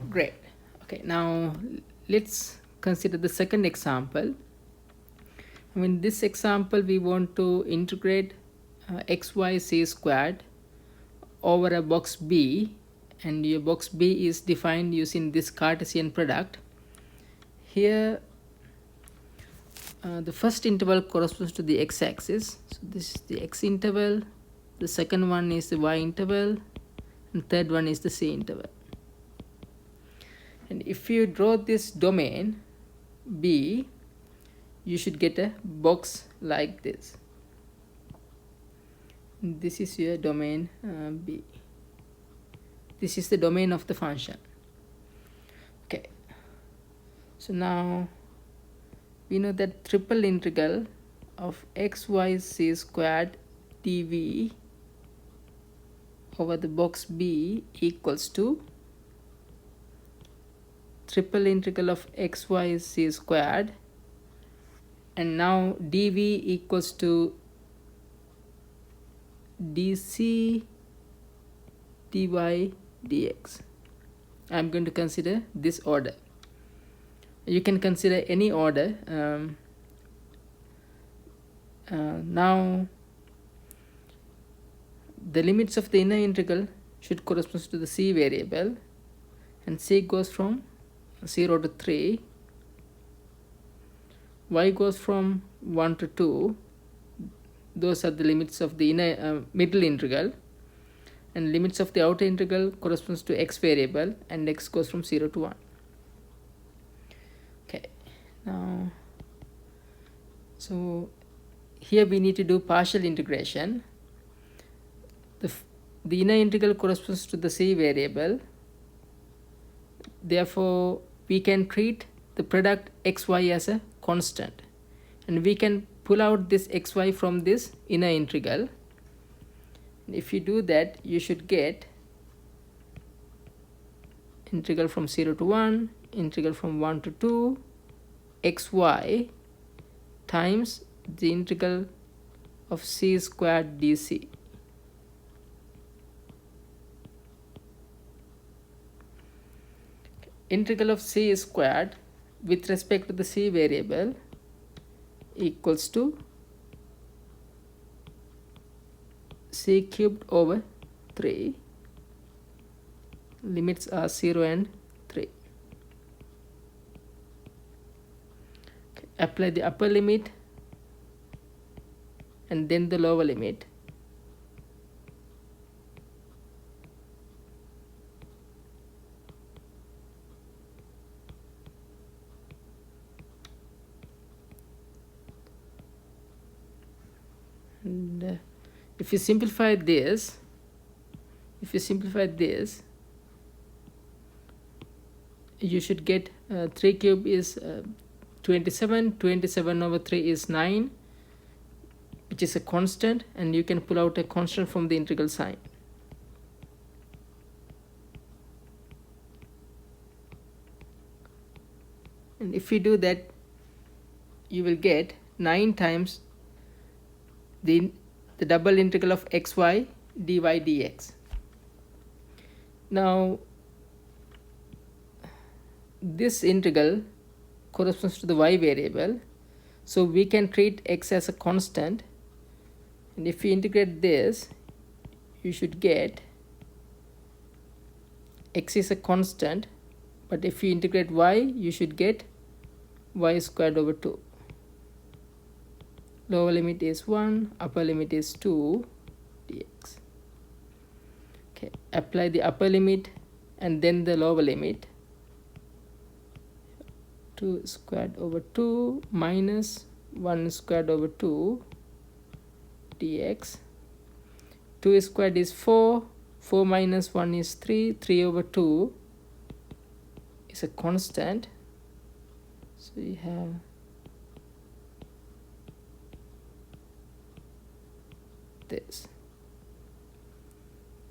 Great. Okay, now let's consider the second example. In this example, we want to integrate xyc squared over a box B, and your box B is defined using this Cartesian product. Here, the first interval corresponds to the x-axis. So this is the x interval, the second one is the y interval, and third one is the c interval. And if you draw this domain B, you should get a box like this. This is your domain B. This is the domain of the function. Okay, so now we know that triple integral of xyc squared dv over the box B equals to triple integral of xyc squared, and now dv equals to dc dy dx. I'm going to consider this order. You can consider any order. Now the limits of the inner integral should correspond to the c variable, and c goes from 0 to 3, y goes from 1 to 2. Those are the limits of the inner middle integral, and limits of the outer integral corresponds to x variable, and x goes from 0 to 1. Okay, now so here we need to do partial integration. The inner integral corresponds to the c variable, therefore we can treat the product xy as a constant, and we can pull out this xy from this inner integral. If you do that, you should get integral from 0 to 1, integral from 1 to 2, xy times the integral of c squared dc. Integral of c squared with respect to the c variable equals to c cubed over 3. Limits are 0 and 3. Okay, apply the upper limit and then the lower limit. And if you simplify this, you should get 3 cube is 27. 27 over 3 is 9, which is a constant, and you can pull out a constant from the integral sign. And if you do that, you will get 9 times the double integral of xy dy dx. Now this integral corresponds to the y variable, so we can treat x as a constant, and if you integrate this, you should get x is a constant, but if you integrate y, you should get y squared over 2. Lower limit is 1, upper limit is 2 dx. Okay, apply the upper limit and then the lower limit. 2 squared over 2 minus 1 squared over 2 dx. 2 squared is 4, 4 minus 1 is 3, 3 over 2 is a constant, so you have this.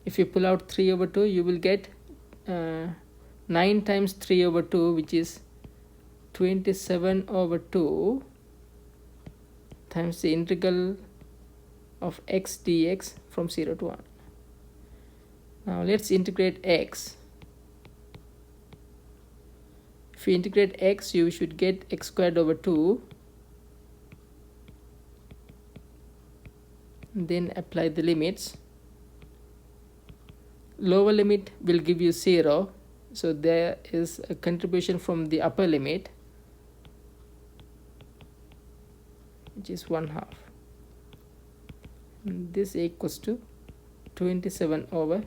If you pull out 3 over 2, you will get 9 times 3 over 2, which is 27 over 2 times the integral of x dx from 0 to 1. Now let's integrate x. if you integrate x, you should get x squared over 2. Then apply the limits. Lower limit will give you 0, so there is a contribution from the upper limit, which is 1/2. And this equals to 27 over